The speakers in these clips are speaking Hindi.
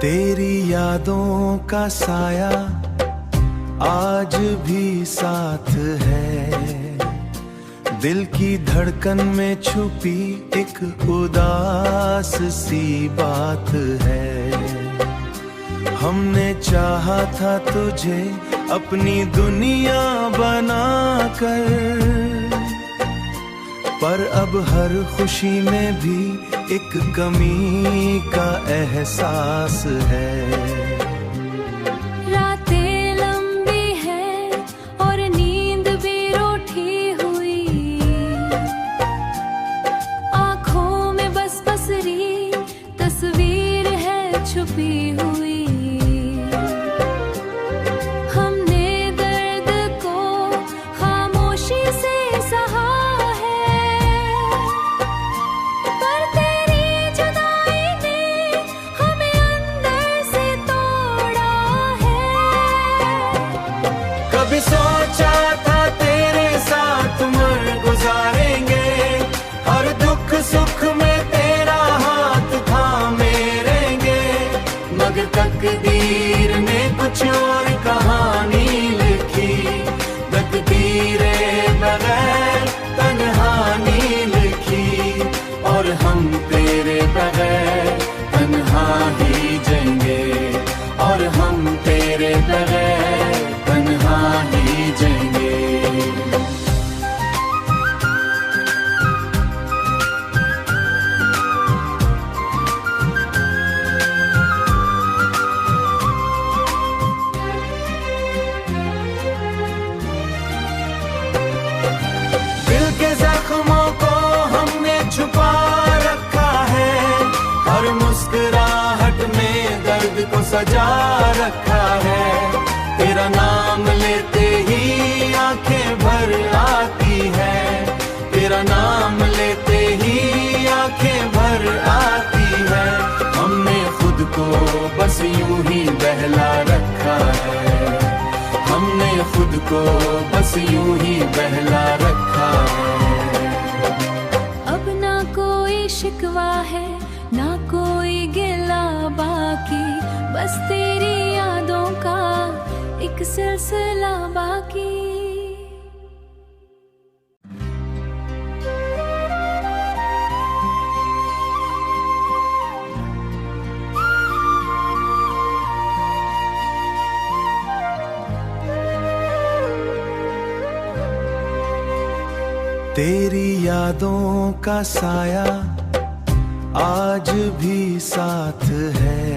तेरी यादों का साया आज भी साथ है, दिल की धड़कन में छुपी एक उदास सी बात है। हमने चाहा था तुझे अपनी दुनिया बनाकर, पर अब हर खुशी में भी एक कमी का एहसास है। रातें लंबी है और नींद भी रूठी हुई, आँखों में बस बसरी तस्वीर है छुपी हुई। हमने दर्द को खामोशी से सहा, कभी सोचा था तेरे साथ उम्र गुजारेंगे, हर दुख सुख में तेरा हाथ थामे रहेंगे, मगर तकदीर ने कुछ और कहानी लिखी। तकदीरे बगैर तन्हानी लिखी, और हम तेरे बगैर तन्हा ही जाएंगे, और हम तेरे बगैर तन्हा ही जाएंगे। दिल के जख्मों को हमने छुपा रखा है, हर मुस्कुराहट में दर्द को सजा रखा है। तेरा नाम लेते ही आंखें भर आती है, तेरा नाम लेते ही आंखें भर आती है। हमने खुद को बस यूं ही बहला रखा है, हमने खुद को बस यूं ही बहला रखा है। अब ना कोई शिकवा है ना कोई गिला बाकी, बस तेरी यादों का एक सिलसिला बाकी। तेरी यादों का साया आज भी साथ है,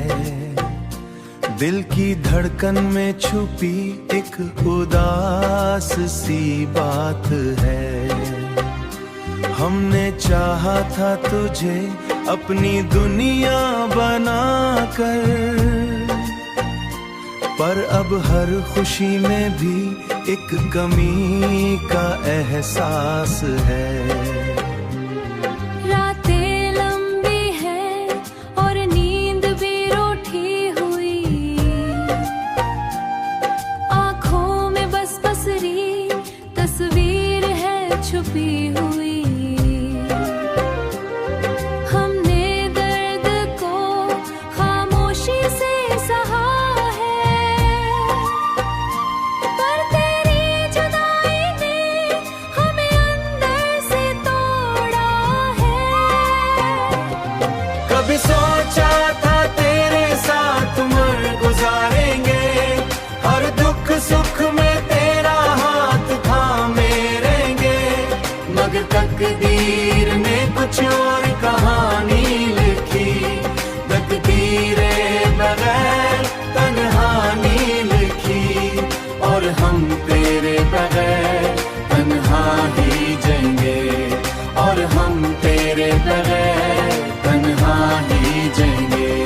दिल की धड़कन में छुपी एक उदास सी बात है। हमने चाहा था तुझे अपनी दुनिया बनाकर, पर अब हर खुशी में भी एक कमी का एहसास है। रातें लंबी है और नींद भी रूठी हुई, आँखों में बस बसरी तस्वीर है छुपी हुई। हमने दर्द को खामोशी से सहा, कभी सोचा था तेरे साथ उम्र गुजारेंगे, हर दुख सुख में तेरा हाथ थामे रहेंगे, मगर तकदीर ने कुछ और कहानी लिखी। तकदीरे बगैर तन्हानी लिखी, और हम तेरे बगैर तन्हा ही जाएंगे, और हम तेरे बगैर तन्हा ही जाएंगे।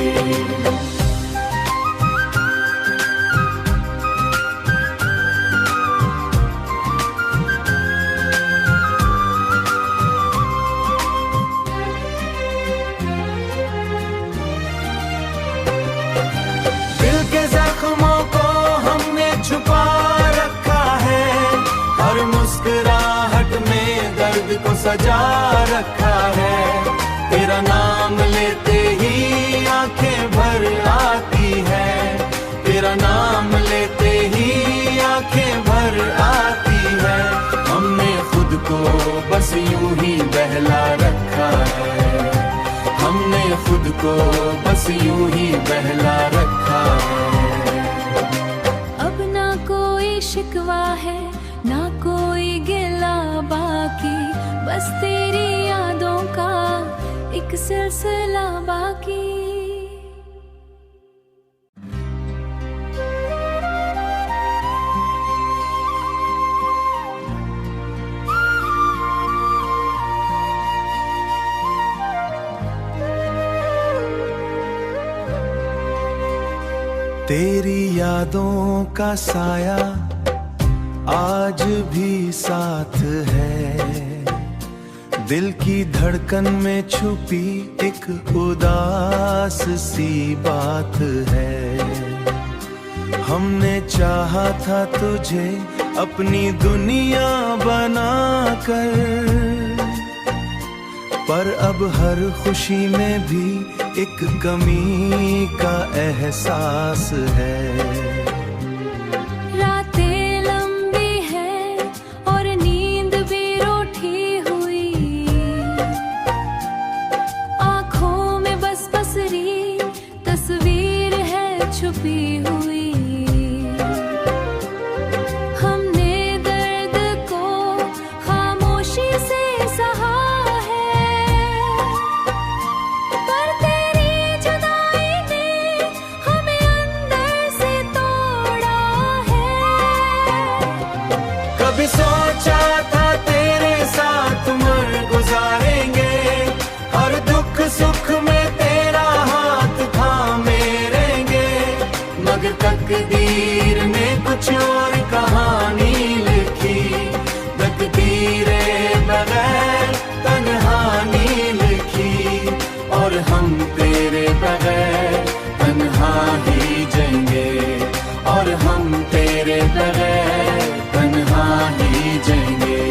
दिल के जख्मों को हमने छुपा रखा है, हर मुस्कुराहट में दर्द को सजा रखा है। तेरा नाम लेते ही आंखें भर आती को बस यूं ही बहला रखा है। अब ना कोई शिकवा है ना कोई गिला बाकी, बस तेरी यादों का एक सिलसिला बाकी। तेरी यादों का साया आज भी साथ है, दिल की धड़कन में छुपी एक उदास सी बात है। हमने चाहा था तुझे अपनी दुनिया बनाकर, पर अब हर खुशी में भी एक कमी का एहसास है। रातें लंबी है और नींद भी रूठी हुई, आँखों में बस बसरी तस्वीर है छुपी हुई। हमने दर्द को खामोशी से सहा कभी सोचा था तेरे साथ उम्र गुजारेंगे, हर दुख सुख में तेरा हाथ थामे रहेंगे, मगर तकदीर ने कुछ और कहानी लिखी। तकदीरे बगैर तन्हानी लिखी, और हम तेरे बगैर तन्हा ही जाएंगे, और हम तेरे बगैर तन्हा ही जाएंगे।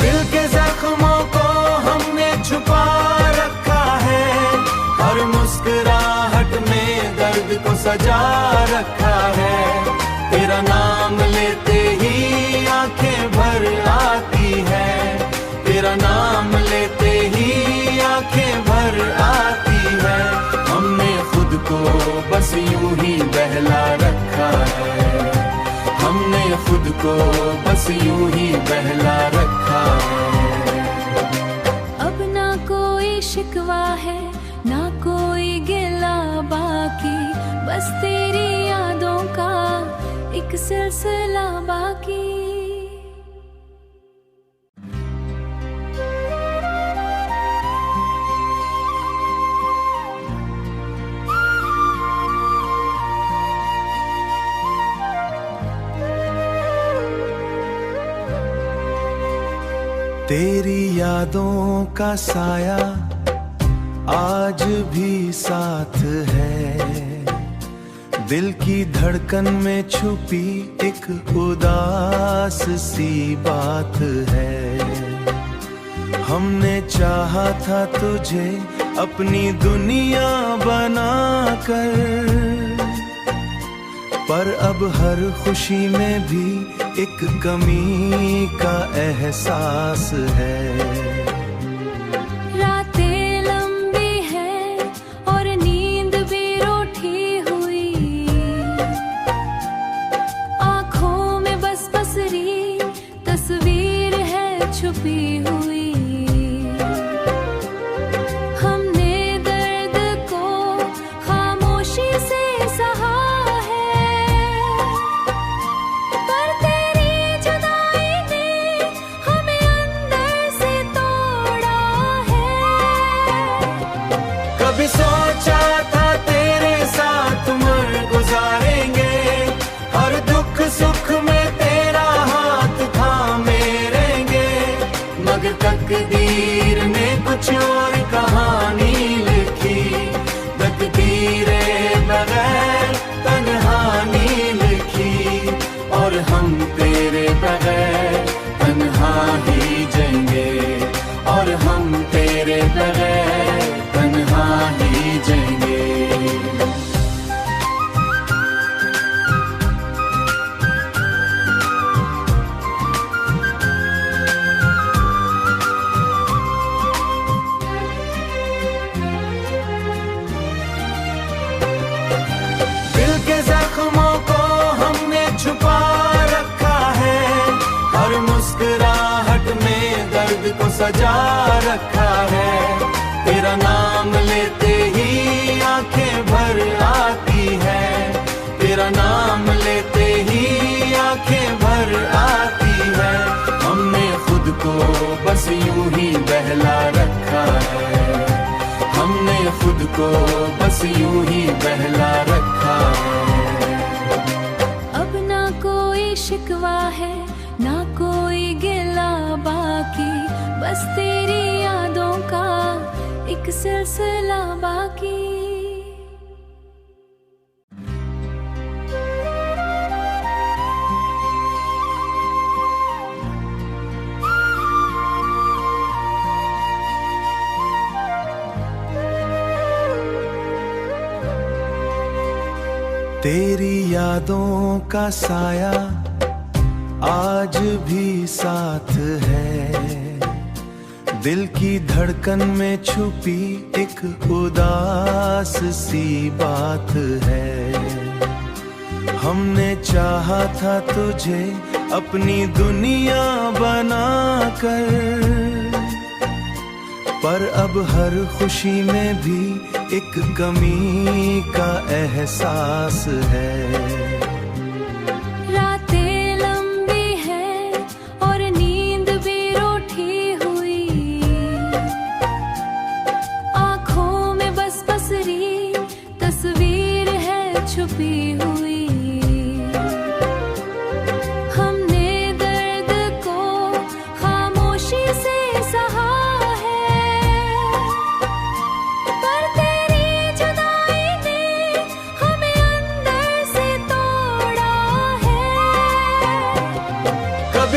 दिल के जख्मों को हमने छुपा रखा है, हर मुस्कुराहट में दर्द को सजा रखा है। तेरा नाम लेते ही आंखें भर आती है, तेरा नाम लेते ही आंखें भर आती है। हमने खुद को बस यूं ही बहला रखा है, हमने खुद को बस यूं ही बहला रखा है। अब ना कोई शिकवा है ना कोई गिला बाकी, बस तेरी यादों का एक सिलसिला बाकी। तेरी यादों का साया आज भी साथ है, दिल की धड़कन में छुपी एक उदास सी बात है। हमने चाहा था तुझे अपनी दुनिया बनाकर, पर अब हर खुशी में भी एक कमी का एहसास है। रातें लंबी है और नींद भी रूठी हुई, आँखों में बस बसरी तस्वीर है छुपी हुई। हमने दर्द को खामोशी से सहा कभी सोचा था तेरे साथ उम्र गुजारेंगे, हर दुख सुख में तेरा हाथ थामे रहेंगे, मगर तकदीर ने कुछ और कहानी लिखी। तकदीरे बगैर तन्हानी लिखी, और हम तेरे बगैर तन्हा ही जाएंगे, और हम तेरे बगैर दर्द को सजा रखा है। तेरा नाम लेते ही आंखें भर आती है, तेरा नाम लेते ही आंखें भर आती है। हमने खुद को बस यूं ही बहला रखा है, हमने खुद को बस यूं ही बहला रखा है। अब ना कोई शिकवा है ना कोई गिला बाकी, बस तेरी यादों का एक सिलसिला बाकी। तेरी यादों का साया आज भी साथ है, दिल की धड़कन में छुपी एक उदास सी बात है। हमने चाहा था तुझे अपनी दुनिया बनाकर, पर अब हर खुशी में भी एक कमी का एहसास है। रातें लंबी है और नींद भी रूठी हुई, आँखों में बस बसरी तस्वीर है छुपी हुई। हमने दर्द को खामोशी से सहा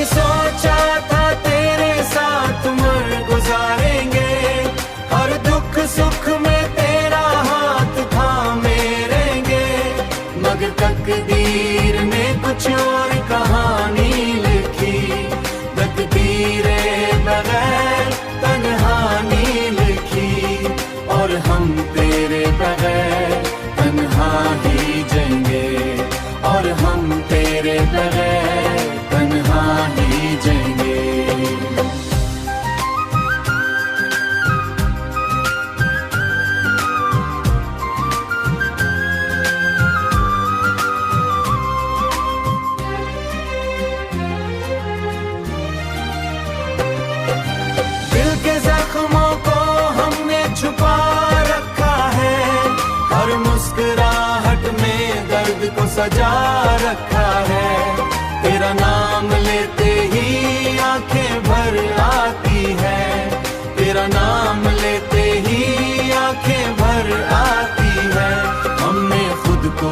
सोचा था तेरे साथ उम्र गुजारेंगे, हर दुख सुख में तेरा हाथ थामे रहेंगे। मगर तकदीर ने कुछ और कहानी लिखी, तकदीरे बगैर तन्हानी लिखी, और हम तेरे बगैर तन्हा ही जाएंगे, और हम तेरे बगैर तन्हा ही जाएंगे। दिल के जख्मों को हमने छुपा रखा है, हर मुस्कुराहट में दर्द को सजा रखा है। तेरा नाम लेते ही आंखें भर आती है, तेरा नाम लेते ही आंखें भर आती है। हमने खुद को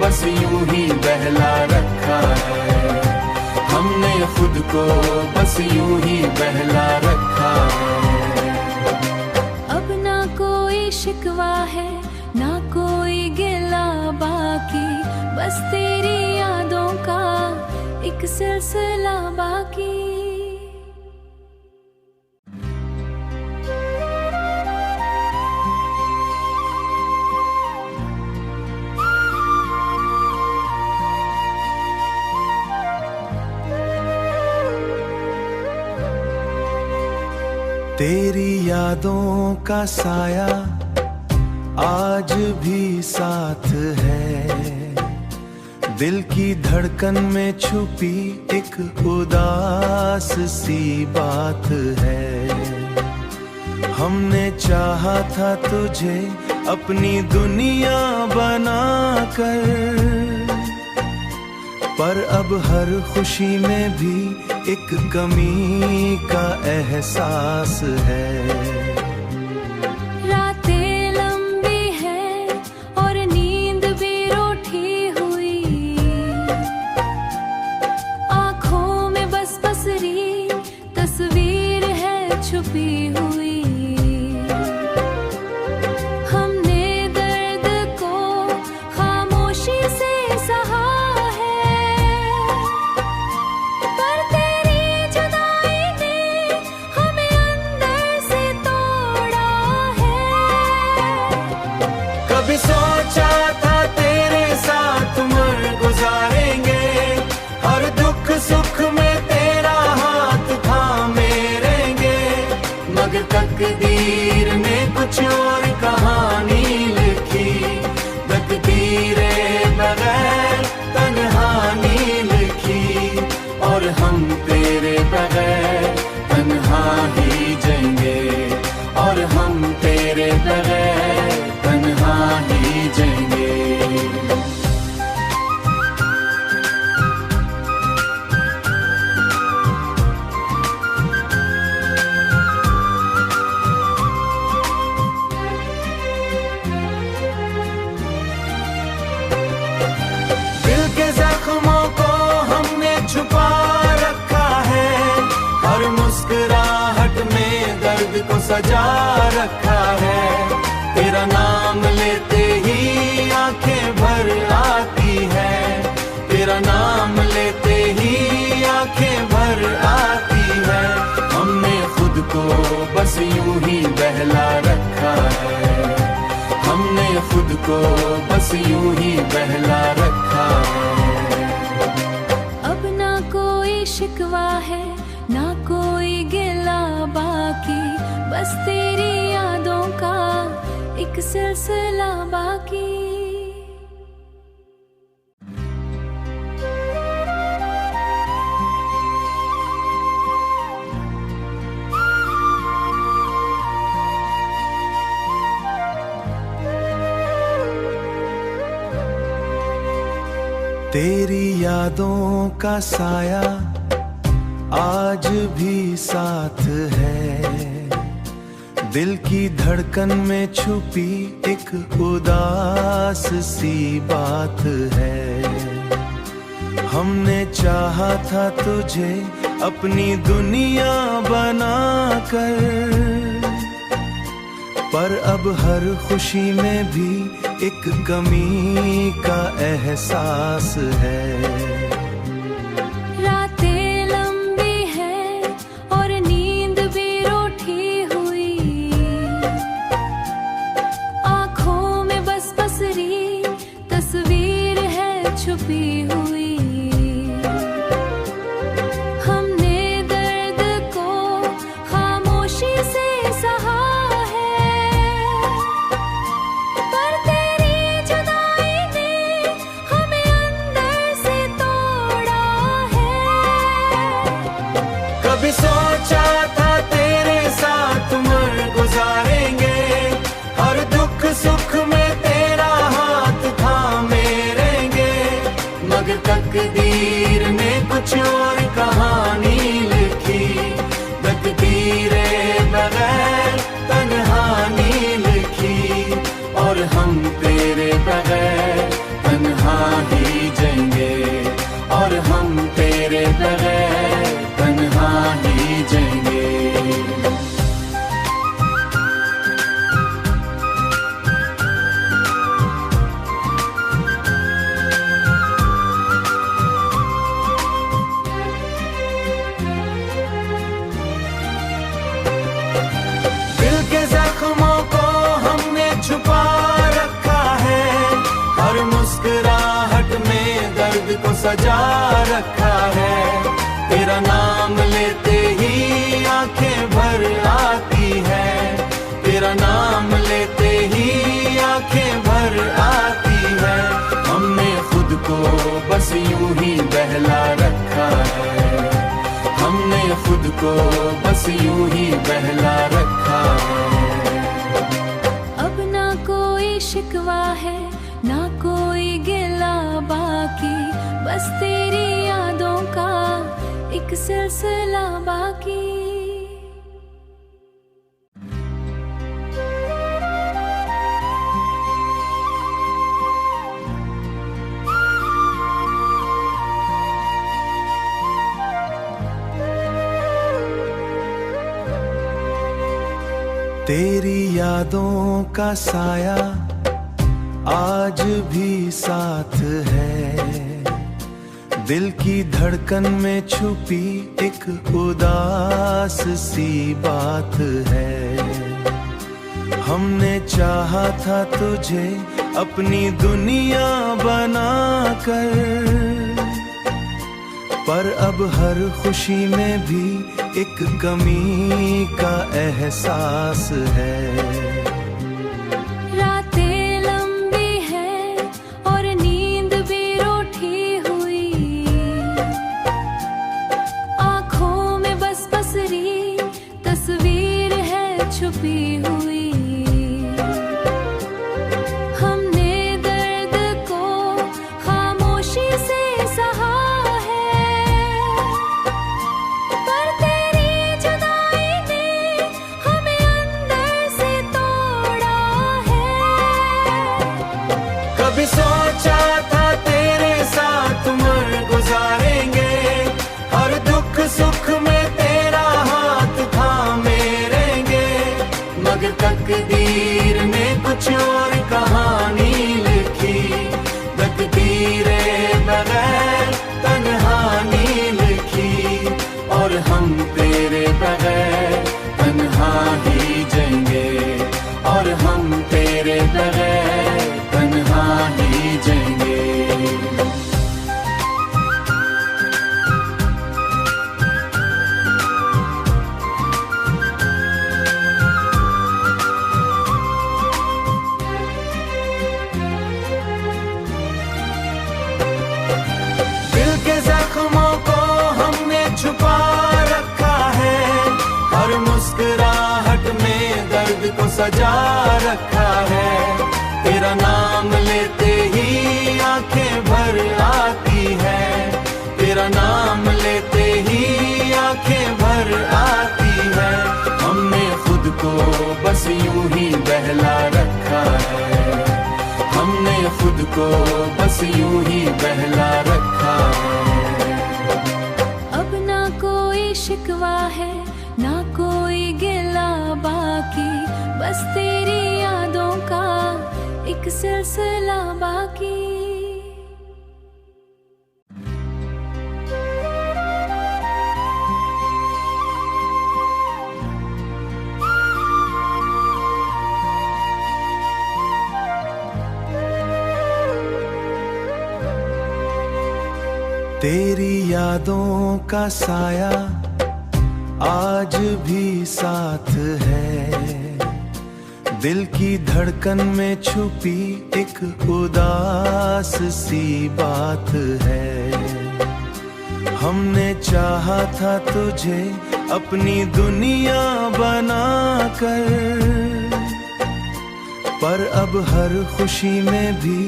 बस यूं ही बहला रखा है, हमने खुद को बस यूं ही बहला रखा है। अब ना कोई शिकवा है ना कोई गिला बाकी, बस तेरी यादों का एक सिलसिला बाकी। तेरी यादों का साया आज भी साथ है, दिल की धड़कन में छुपी एक उदास सी बात है। हमने चाहा था तुझे अपनी दुनिया बनाकर, पर अब हर खुशी में भी एक कमी का एहसास है। रातें लंबी है और नींद भी रूठी हुई, आँखों में बस बसरी तस्वीर है छुपी हुई। हमने दर्द को खामोशी से सहा सोचा था तेरे साथ उम्र गुजारेंगे, हर दुख सुख में तेरा हाथ थामे रहेंगे। तकदीर ने कुछ और कहानी लिखी, तकदीरे बगैर तन्हानी लिखी, और हम तेरे बगैर तन्हा ही जाएंगे, और हम तेरे बगैर तन्हा ही जाएंगे। दिल के जख्मों को हमने छुपा रखा है, हर मुस्कुराहट में दर्द को सजा रखा है। तेरा नाम लेते ही आंखें भर आती है, तेरा नाम लेते ही आंखें भर आती है। हमने खुद को बस यूं ही बहला रखा है, हमने खुद को बस यूं ही बहला रखा है। अब ना कोई शिकवा है, ना कोई गिला बाकी, बस तेरी यादों का एक सिलसिला बाकी। तेरी यादों का साया आज भी साथ है, दिल की धड़कन में छुपी एक उदास सी बात है। हमने चाहा था तुझे अपनी दुनिया बनाकर, पर अब हर खुशी में भी एक कमी का एहसास है। रातें लंबी है और नींद भी रूठी हुई, आँखों में बस बसरी तस्वीर है छुपी हुई। हमने दर्द को खामोशी से सहा सोचा था तेरे साथ उम्र गुजारेंगे, हर दुख सुख में तेरा हाथ थामे रहेंगे, मगर तकदीर ने कुछ और कहानी लिखी, तकदीरे बगैर तन्हानी लिखी, और हम तेरे बगैर तन्हा ही जाएंगे, और हम तेरे बगैर तन्हा ही जाएंगे। दिल के जख्मों को हमने छुपा रखा है, हर मुस्कुराहट में दर्द को सजा रखा है। तेरा नाम लेते ही आंखें भर आती है, तेरा नाम लेते ही आंखें भर आती है। हमने खुद को बस यूं ही बहला रखा है, हमने खुद को बस यूं ही बहला रखा है। अब ना कोई शिकवा है, ना कोई गिला बाकी, बस तेरी यादों का एक सिलसिला बाकी। तेरी यादों का साया आज भी साथ है, दिल की धड़कन में छुपी एक उदास सी बात है। हमने चाहा था तुझे अपनी दुनिया बनाकर, पर अब हर खुशी में भी एक कमी का एहसास है। रातें लंबी है और नींद भी रूठी हुई, आँखों में बस बसरी तस्वीर है छुपी हुई। हमने दर्द को खामोशी से सहा है, पर तेरी जुदाई ने हमें अंदर से तोड़ा है। कभी सोचा था तेरे साथ उम्र गुजारेंगे, हर दुख सुख में तेरा हाथ थामे रहेंगे, मगर तकदीर ने कुछ और कहानी लिखी। तकदीरे बगैर तन्हानी लिखी, और हम तेरे बगैर तन्हा ही जाएंगे, और हम तेरे बगैर तन्हा ही जाएंगे। दिल के जख्मों को हमने छुपा रखा है, हर मुस्कुराहट में दर्द को सजा रखा है। तेरा नाम लेते ही आंखें भर आती है, तेरा नाम लेते ही आंखें भर आती है। हमने खुद को बस यूं ही बहला रखा है, हमने खुद को बस यूं ही बहला रखा है। अब ना कोई शिकवा है, ना कोई गिला बाकी, बस तेरी यादों का एक सिलसिला बाकी। तेरी यादों का साया आज भी साथ है, दिल की धड़कन में छुपी एक उदास सी बात है। हमने चाहा था तुझे अपनी दुनिया बनाकर, पर अब हर खुशी में भी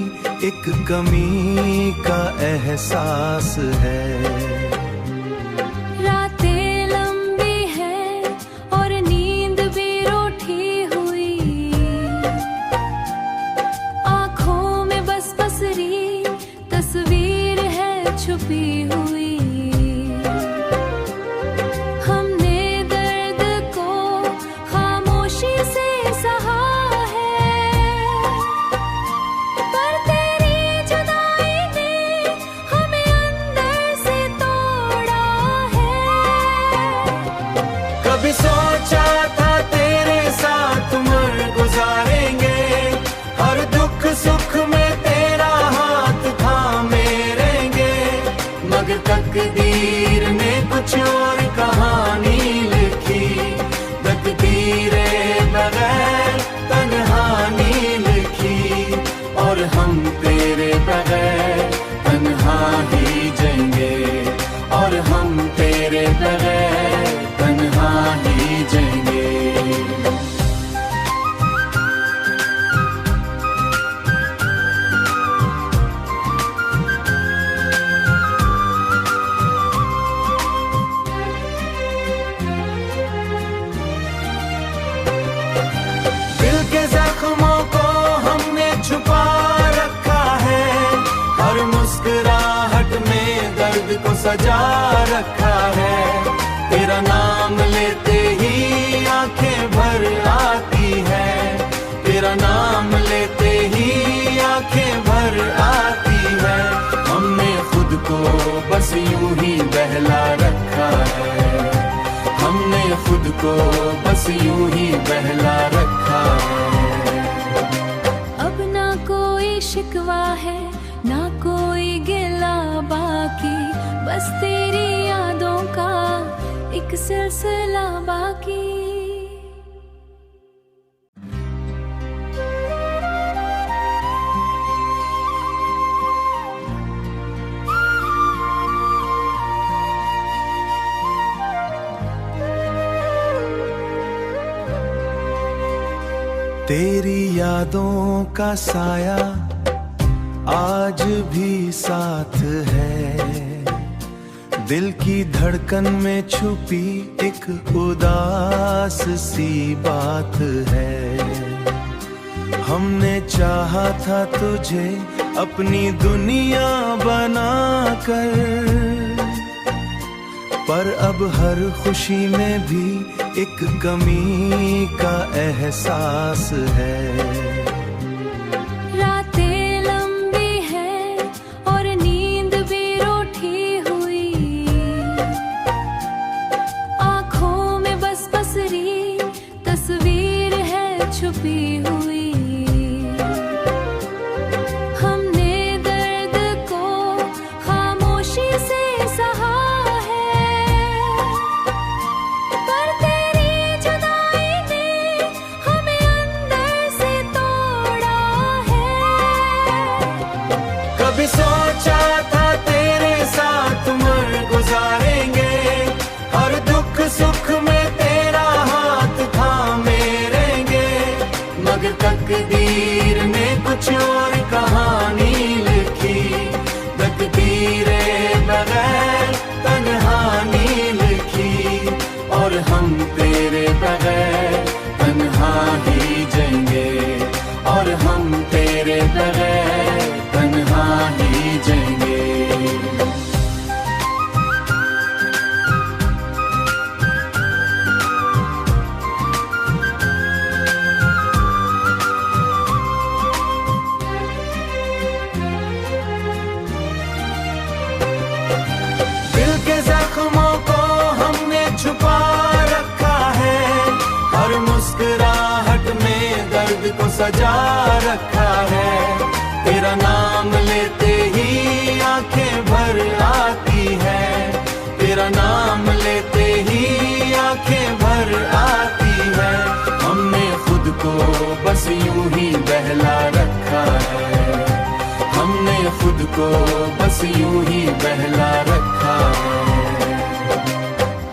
एक कमी का एहसास है। रातें लंबी है और नींद भी रूठी हुई, आँखों में बस बसरी तस्वीर है छुपी हुई। हमने दर्द को खामोशी से सहा है, पर तेरी जुदाई ने हमें अंदर से तोड़ा है। कभी सोचा था तेरे साथ उम्र गुजारेंगे, हर दुख सुख में तेरा हाथ थामे रहेंगे, मगर तकदीर ने कुछ और कहानी लिखी। तकदीरे बगैर तन्हानी लिखी, और हम तेरे बगैर तन्हा ही जाएंगे, और हम तेरे बगैर तन्हा ही जाएंगे। दिल के जख्मों को हमने छुपा रखा है, हर मुस्कुराहट में दर्द को सजा रखा है। तेरा नाम लेते ही आंखें भर आती है, तेरा नाम लेते ही आंखें भर आती है। हमने खुद को बस यूं ही बहला रखा है, हमने खुद को बस यूं ही बहला रखा है। अब ना कोई शिकवा है, ना कोई गिला बाकी, बस तेरी यादों का एक एक सिलसिला बाकी। तेरी यादों का साया आज भी साथ है, दिल की धड़कन में छुपी एक उदास सी बात है। हमने चाहा था तुझे अपनी दुनिया बनाकर, पर अब हर खुशी में भी एक कमी का एहसास है। रातें लंबी है और नींद भी रूठी हुई, आँखों में बस बसरी तस्वीर है छुपी हुई। हमने दर्द को खामोशी से सहा, कभी सोचा था तेरे साथ उम्र गुजारेंगे, हर दुख सुख में तेरा हाथ थामे रहेंगे, मगर तकदीर ने कुछ और कहानी लिखी। तकदीरे बगैर तन्हानी लिखी, और हम तेरे बगैर तन्हा ही जाएंगे, और हम तेरे बगैर तन्हा ही जाएंगे। दिल के जख्मों को हमने छुपा रखा है, हर मुस्कुराहट में दर्द को सजा रखा है। तेरा नाम लेते ही आंखें भर आती है, तेरा नाम लेते ही आंखें भर आती है। हमने खुद को बस यूं ही बहला रखा है, हमने खुद को बस यूं ही बहला रखा है।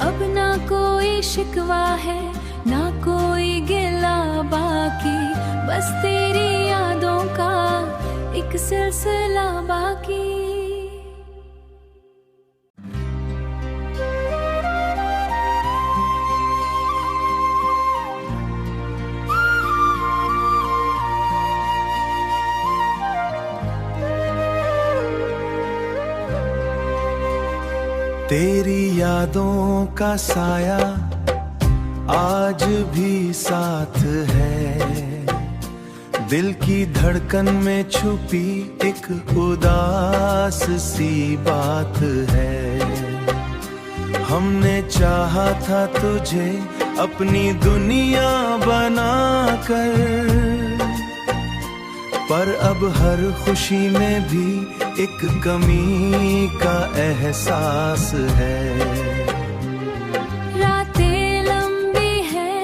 अब ना कोई शिकवा है ना कोई गिला बाकी, बस तेरी यादों का एक सिलसिला बाकी। तेरी यादों का साया आज भी साथ है, दिल की धड़कन में छुपी एक उदास सी बात है। हमने चाहा था तुझे अपनी दुनिया बनाकर, पर अब हर खुशी में भी एक कमी का एहसास है। रातें लंबी है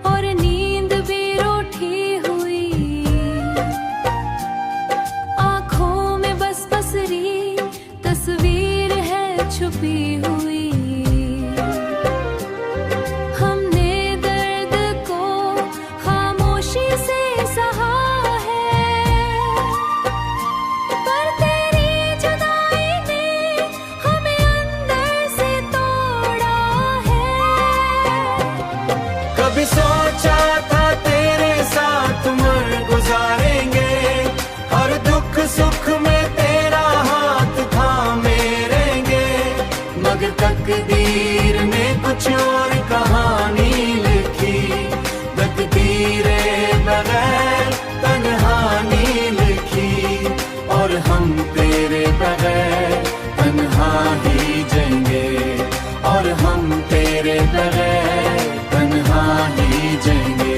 और नींद भी रूठी हुई, आँखों में बस बसरी तस्वीर है छुपी हुई। हमने दर्द को खामोशी से सहा, कभी सोचा था तेरे साथ उम्र गुजारेंगे, हर दुख सुख में तेरा हाथ थामे रहेंगे, मगर तकदीर ने कुछ और कहानी लिखी। तकदीरे बगैर तन्हानी लिखी, और हम तेरे बगैर तन्हा ही जाएंगे, और हम तेरे बगैर तन्हा ही जाएंगे।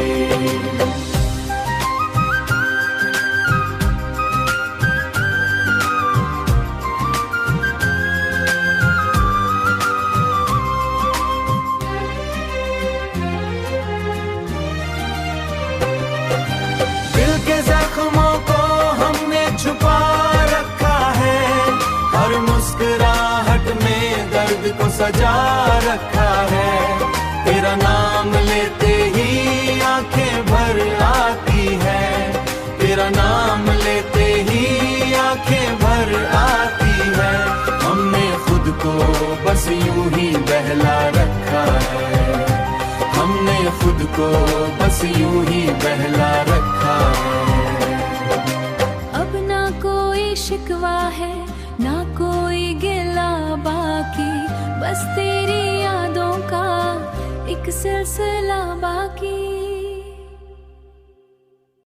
सजा रखा है। तेरा नाम लेते ही आंखें भर आती है, तेरा नाम लेते ही आंखें भर आती है। हमने खुद को बस यूं ही बहला रखा है, हमने खुद को बस यूं ही बहला रखा है। अब ना कोई शिकवा है ना कोई गिला बाकी, बस तेरी यादों का एक सिलसिला बाकी।